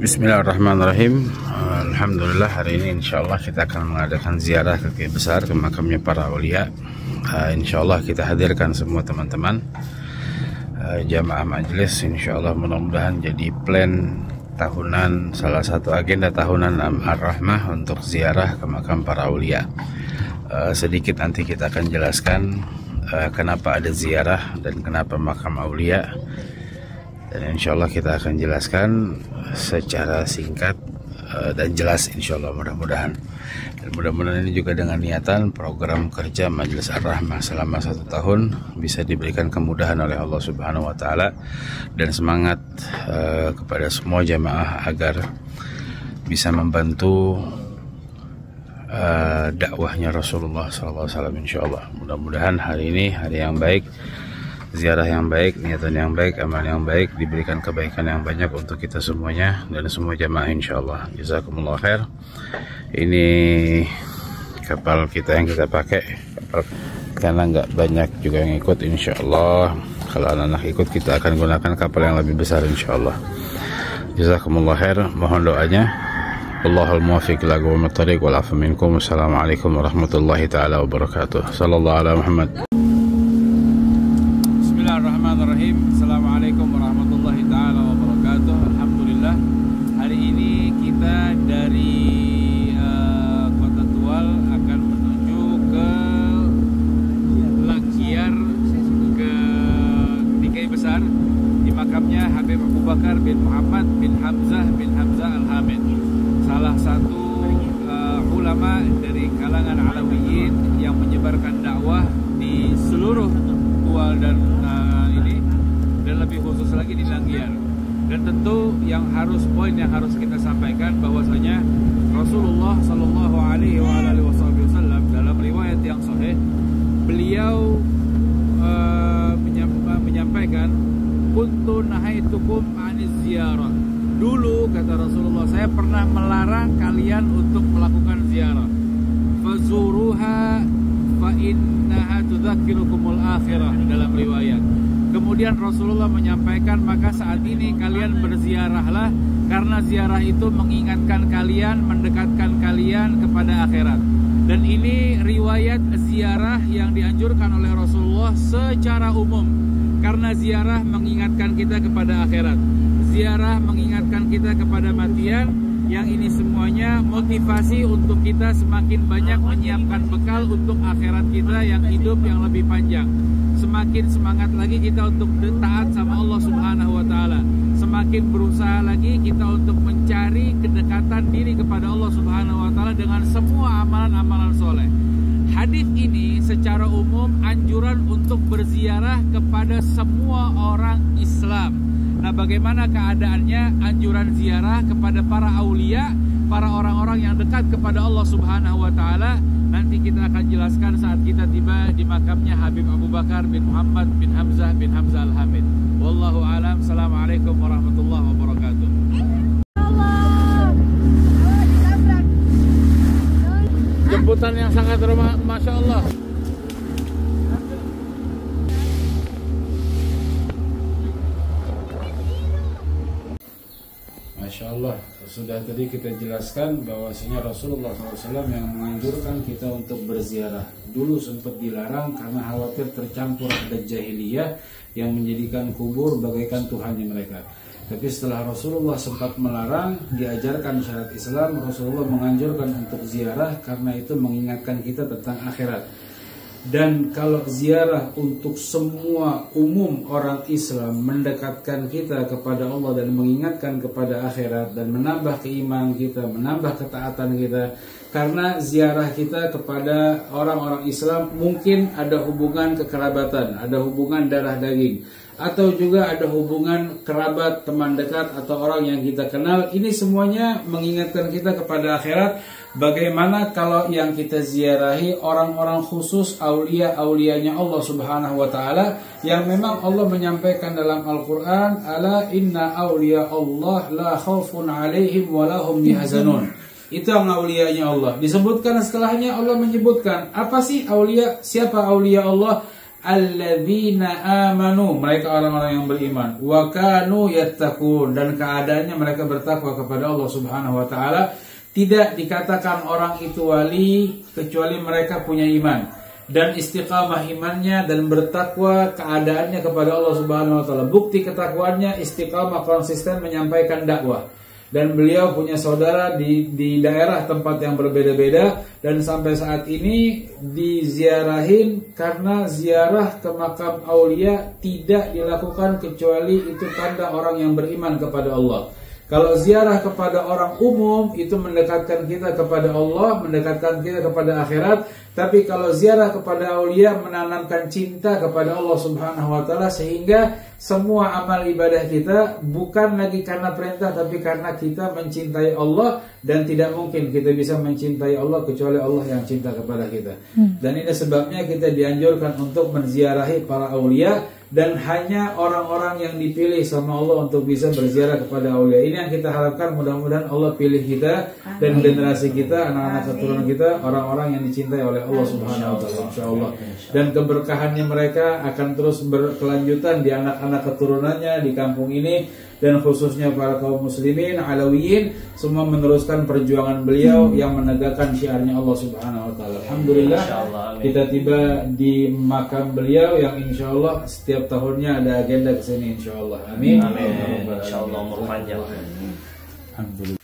Bismillahirrahmanirrahim. Alhamdulillah, hari ini insyaallah kita akan mengadakan ziarah ke Kiai Besar, ke makamnya para aulia. Insyaallah kita hadirkan semua teman-teman jamaah majelis. Insyaallah mudah-mudahan jadi plan tahunan, salah satu agenda tahunan Ar-Rahmah untuk ziarah ke makam para aulia. Sedikit nanti kita akan jelaskan kenapa ada ziarah dan kenapa makam aulia. Dan insyaallah kita akan jelaskan secara singkat dan jelas insyaallah, mudah-mudahan. Dan mudah-mudahan ini juga dengan niatan program kerja Majelis Ar-Rahmah selama 1 tahun bisa diberikan kemudahan oleh Allah Subhanahu wa Ta'ala, dan semangat kepada semua jamaah agar bisa membantu dakwahnya Rasulullah SAW. Insyaallah mudah-mudahan hari ini hari yang baik, ziarah yang baik, niatan yang baik, amal yang baik, diberikan kebaikan yang banyak untuk kita semuanya dan semua jamaah insyaallah. Jazakumullah khair. Ini kapal kita yang kita pakai, karena nggak banyak juga yang ikut insyaallah. Kalau anak-anak ikut, kita akan gunakan kapal yang lebih besar insyaallah. Jazakumullah khair. Mohon doanya. Allahul muwaffiq ila aqwamit thariq wal afu minkum. Assalamualaikum warahmatullahi taala wabarakatuh. Sallallahu ala Muhammad. Bismillahirrahmanirrahim. Assalamualaikum warahmatullahi taala wabarakatuh. Alhamdulillah, hari ini kita dari Kota Tual akan menuju ke Langkiar, ke Kiai Besar, di makamnya Habib Abu Bakar bin Muhammad bin Hamzah Al-Hamid, salah satu ulama dari kalangan Alawiyin yang menyebarkan dakwah di seluruh Tual dan lebih khusus lagi di Langkiar. Dan tentu poin yang harus kita sampaikan bahwasanya Rasulullah Shallallahu Alaihi Wasallam dalam riwayat yang sahih, beliau menyampaikan, kuntu nahaitukum aniz ziarah. Dulu kata Rasulullah, saya pernah melarang kalian untuk melakukan ziarah. Fazuruha fa innaha tudzakirukumul akhirah, dalam riwayat. Kemudian Rasulullah menyampaikan, maka saat ini kalian berziarahlah, karena ziarah itu mengingatkan kalian, mendekatkan kalian kepada akhirat. Dan ini riwayat ziarah yang dianjurkan oleh Rasulullah secara umum, karena ziarah mengingatkan kita kepada akhirat, ziarah mengingatkan kita kepada matian. Yang ini semuanya motivasi untuk kita semakin banyak menyiapkan bekal untuk akhirat kita yang hidup yang lebih panjang. Semakin semangat lagi kita untuk taat sama Allah Subhanahu wa Ta'ala. Semakin berusaha lagi kita untuk mencari kedekatan diri kepada Allah Subhanahu wa Ta'ala dengan semua amalan-amalan soleh. Hadis ini secara umum anjuran untuk berziarah kepada semua orang Islam. Nah, bagaimana keadaannya anjuran ziarah kepada para aulia, para orang-orang yang dekat kepada Allah Subhanahu wa Ta'ala? Nanti kita akan jelaskan saat kita tiba di makamnya Habib Abu Bakar bin Muhammad bin Hamzah Al-Hamid. Wallahu a'lam. Assalamualaikum warahmatullahi wabarakatuh. Jemputan yang sangat ramah, Masya Allah. Masya Allah, sudah tadi kita jelaskan bahwasanya Rasulullah SAW yang menganjurkan kita untuk berziarah. Dulu sempat dilarang karena khawatir tercampur ada jahiliyah yang menjadikan kubur bagaikan Tuhannya mereka. Tapi setelah Rasulullah sempat melarang, diajarkan syariat Islam, Rasulullah menganjurkan untuk ziarah karena itu mengingatkan kita tentang akhirat. Dan kalau ziarah untuk semua umum orang Islam mendekatkan kita kepada Allah dan mengingatkan kepada akhirat dan menambah keimanan kita, menambah ketaatan kita. Karena ziarah kita kepada orang-orang Islam mungkin ada hubungan kekerabatan, ada hubungan darah daging, atau juga ada hubungan kerabat, teman dekat, atau orang yang kita kenal. Ini semuanya mengingatkan kita kepada akhirat. Bagaimana kalau yang kita ziarahi orang-orang khusus, aulia-aulianya Allah Subhanahu wa Ta'ala, yang memang Allah menyampaikan dalam Al-Quran, ala inna aulia Allah la khaufun alaihim wa lahum yahzanun. Itu yang aulianya Allah. Disebutkan setelahnya Allah menyebutkan apa sih aulia, siapa aulia Allah? alladzina amanu, mereka orang-orang yang beriman, wa kanu yattaqun, dan keadaannya mereka bertakwa kepada Allah Subhanahu wa taala. Tidak dikatakan orang itu wali kecuali mereka punya iman dan istiqamah imannya dan bertakwa keadaannya kepada Allah Subhanahu wa taala. Bukti ketakwaannya istiqamah konsisten menyampaikan dakwah. Dan beliau punya saudara di daerah tempat yang berbeda-beda, dan sampai saat ini diziarahin karena ziarah ke makam aulia tidak dilakukan kecuali itu tanda orang yang beriman kepada Allah. Kalau ziarah kepada orang umum itu mendekatkan kita kepada Allah, mendekatkan kita kepada akhirat. Tapi kalau ziarah kepada aulia menanamkan cinta kepada Allah Subhanahu wa taala, sehingga semua amal ibadah kita bukan lagi karena perintah tapi karena kita mencintai Allah, dan tidak mungkin kita bisa mencintai Allah kecuali Allah yang cinta kepada kita. Dan ini sebabnya kita dianjurkan untuk menziarahi para aulia, dan hanya orang-orang yang dipilih sama Allah untuk bisa berziarah kepada aulia. Ini yang kita harapkan, mudah-mudahan Allah pilih kita dan generasi kita, anak-anak keturunan kita, orang-orang yang dicintai oleh Allah Subhanahu wa taala, insyaallah. Dan keberkahannya mereka akan terus berkelanjutan di anak-anak keturunannya di kampung ini, dan khususnya para kaum muslimin alawiyin semua meneruskan perjuangan beliau yang menegakkan syiarnya Allah Subhanahu wa taala. Alhamdulillah kita tiba di makam beliau yang insyaallah setiap tahunnya ada agenda ke sini insyaallah. Amin. Amin. Insyaallah umur panjang. Alhamdulillah.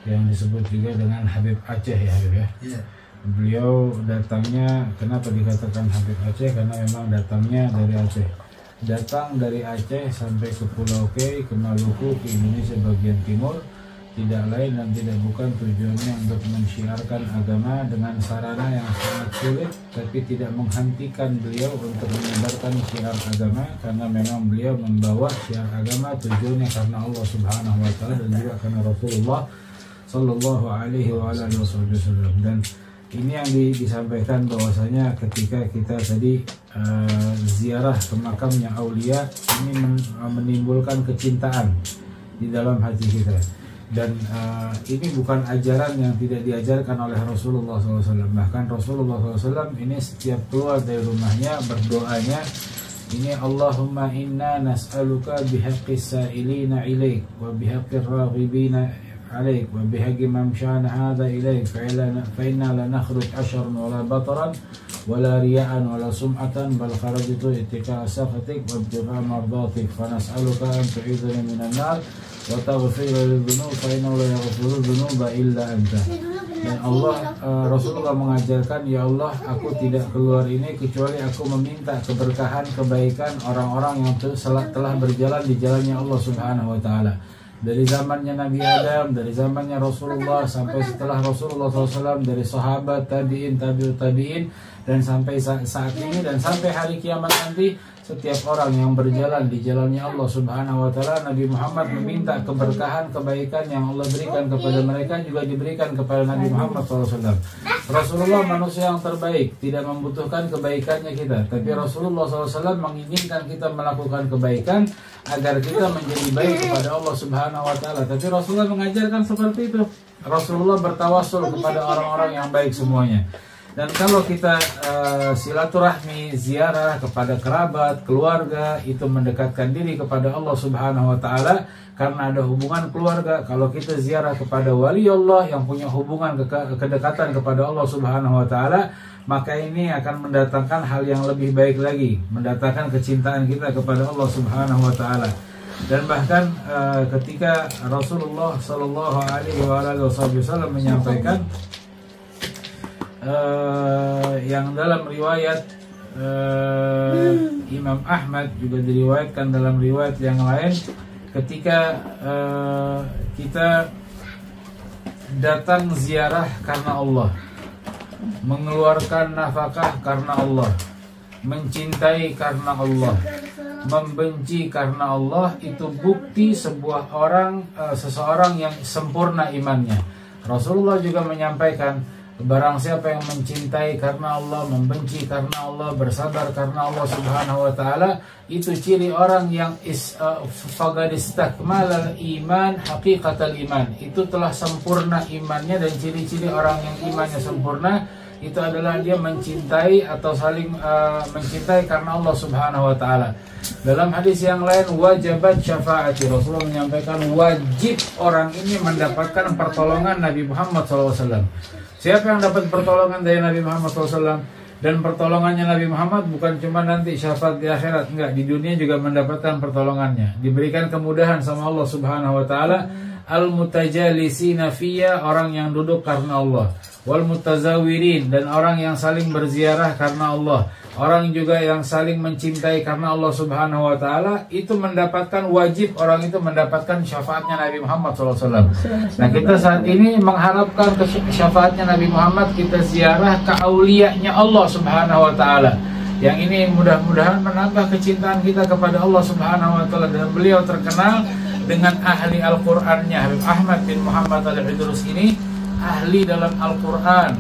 Yang disebut juga dengan Habib Aceh ya Habib ya. Beliau datangnya, kenapa dikatakan Habib Aceh? Karena memang datangnya dari Aceh. Datang dari Aceh sampai ke Pulau K, ke Maluku, ke Indonesia bagian timur, tidak lain dan tidak bukan tujuannya untuk mensyiarkan agama dengan sarana yang sangat sulit, tapi tidak menghentikan beliau untuk menyebarkan syiar agama, karena memang beliau membawa syiar agama tujuannya karena Allah Subhanahu wa taala dan juga karena Rasulullah Sallallahu alaihi wa alihi wasallam. Dan ini yang disampaikan bahwasanya ketika kita tadi ziarah ke makamnya aulia, ini menimbulkan kecintaan di dalam hati kita. Dan ini bukan ajaran yang tidak diajarkan oleh Rasulullah SAW. Bahkan Rasulullah SAW ini setiap keluar dari rumahnya berdoanya, ini Allahumma inna nas'aluka bihaqqis sa'ilina ilaik wa bihaqqir raghibina عليك وبحق ممشانا هذا إليك فإنا لا نخرج عشرا ولا بطرا ولا رياء ولا سمعة بل خرجت اتقاء سخطك وابتغاء مرضاتك فنسألك أن تعيذني من النار وتغفر للذنوب فإنه لا يغفر الذنوب إلا أنت. Dan Allah Rasulullah mengajarkan, ya Allah, aku tidak keluar ini kecuali aku meminta keberkahan, kebaikan orang-orang yang telah berjalan di jalannya Allah Subhanahu wa taala. Dari zamannya Nabi Adam, dari zamannya Rasulullah, sampai setelah Rasulullah SAW, dari sahabat, tabi'in, tabi'ut tabi'in, dan sampai saat ini dan sampai hari kiamat nanti, setiap orang yang berjalan di jalannya Allah Subhanahu wa taala, Nabi Muhammad meminta keberkahan, kebaikan yang Allah berikan kepada mereka juga diberikan kepada Nabi Muhammad SAW. Rasulullah manusia yang terbaik, tidak membutuhkan kebaikannya kita, tapi Rasulullah SAW menginginkan kita melakukan kebaikan agar kita menjadi baik kepada Allah Subhanahu wa taala. Tapi Rasulullah mengajarkan seperti itu. Rasulullah bertawassul kepada orang-orang yang baik semuanya. Dan kalau kita silaturahmi, ziarah kepada kerabat, keluarga, itu mendekatkan diri kepada Allah Subhanahu wa taala karena ada hubungan keluarga. Kalau kita ziarah kepada wali Allah yang punya hubungan kedekatan kepada Allah Subhanahu wa taala, maka ini akan mendatangkan hal yang lebih baik lagi, mendatangkan kecintaan kita kepada Allah Subhanahu wa taala. Dan bahkan ketika Rasulullah Sallallahu alaihi wasallam menyampaikan yang dalam riwayat Imam Ahmad, juga diriwayatkan dalam riwayat yang lain, ketika kita datang ziarah karena Allah, mengeluarkan nafkah karena Allah, mencintai karena Allah, membenci karena Allah, itu bukti sebuah seseorang yang sempurna imannya. Rasulullah juga menyampaikan, Barang siapa yang mencintai karena Allah, membenci karena Allah, bersabar karena Allah Subhanahu wa taala, itu ciri orang yang faqad istakmalal iman haqiqatal iman. Itu telah sempurna imannya, dan ciri-ciri orang yang imannya sempurna itu adalah dia mencintai atau saling mencintai karena Allah Subhanahu wa taala. Dalam hadis yang lain, wajibat syafaati, Rasulullah menyampaikan wajib orang ini mendapatkan pertolongan Nabi Muhammad SAW. Siapa yang dapat pertolongan dari Nabi Muhammad SAW? Dan pertolongannya Nabi Muhammad bukan cuma nanti syafaat di akhirat, enggak, di dunia juga mendapatkan pertolongannya. Diberikan kemudahan sama Allah Subhanahu wa taala. Al-mutajalisina fiyya, orang yang duduk karena Allah. Wal mutazawirin, dan orang yang saling berziarah karena Allah. Orang juga yang saling mencintai karena Allah Subhanahu wa taala, itu mendapatkan, wajib orang itu mendapatkan syafaatnya Nabi Muhammad SAW. Nah, kita saat ini mengharapkan syafaatnya Nabi Muhammad, kita ziarah ke auliyanya Allah Subhanahu wa taala. Yang ini mudah-mudahan menambah kecintaan kita kepada Allah Subhanahu wa taala. Dan beliau terkenal dengan ahli Al-Qur'annya. Habib Ahmad bin Muhammad Al-Idrus ini ahli dalam Al-Quran,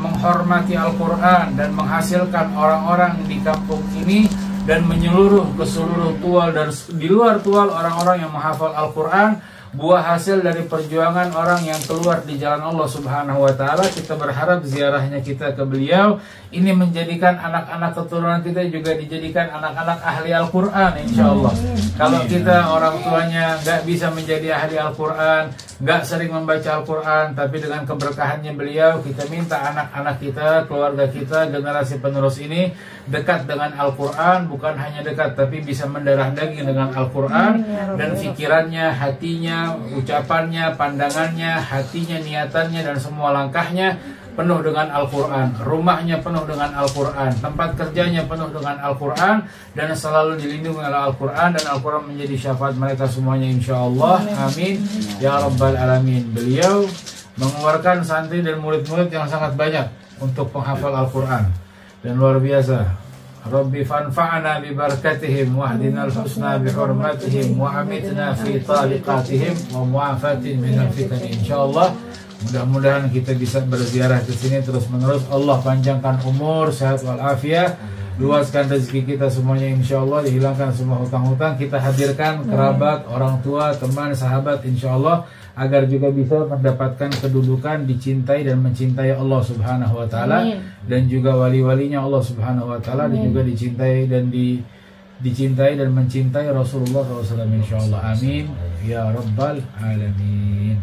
menghormati Al-Quran, dan menghasilkan orang-orang di kampung ini dan menyeluruh ke seluruh Tual dan di luar Tual orang-orang yang menghafal Al-Quran. Buah hasil dari perjuangan orang yang keluar di jalan Allah Subhanahu wa taala. Kita berharap ziarahnya kita ke beliau ini menjadikan anak-anak keturunan kita juga dijadikan anak-anak ahli Al-Quran, insya Allah. Kalau kita orang tuanya nggak bisa menjadi ahli Al-Quran, nggak sering membaca Al-Quran, tapi dengan keberkahannya beliau, kita minta anak-anak kita, keluarga kita, generasi penerus ini dekat dengan Al-Quran. Bukan hanya dekat, tapi bisa mendarah daging dengan Al-Quran. Dan pikirannya, hatinya, ucapannya, pandangannya, hatinya, niatannya, dan semua langkahnya penuh dengan Al-Quran. Rumahnya penuh dengan Al-Quran, tempat kerjanya penuh dengan Al-Quran, dan selalu dilindungi oleh Al-Quran. Dan Al-Quran menjadi syafaat mereka semuanya, insya Allah. Amin ya Rabbal Alamin. Beliau mengeluarkan santri dan murid-murid yang sangat banyak untuk penghafal Al-Quran, dan luar biasa. Rabbi fanfa'na bi barakatihim wahdinal husna bi hurmatihim wa amitna fi tariqatihim wa mu'afatin minal fitan. Insyaallah mudah-mudahan kita bisa berziarah ke sini terus-menerus. Allah panjangkan umur, sehat walafiat, luaskan rezeki kita semuanya, insyaallah. Dihilangkan semua hutang-hutang. Kita hadirkan kerabat, orang tua, teman, sahabat, insyaallah, agar juga bisa mendapatkan kedudukan dicintai dan mencintai Allah Subhanahu wa taala, dan juga wali-walinya Allah Subhanahu wa taala, dan juga dicintai dan mencintai Rasulullah SAW, insyaallah. Amin ya Rabbal Alamin.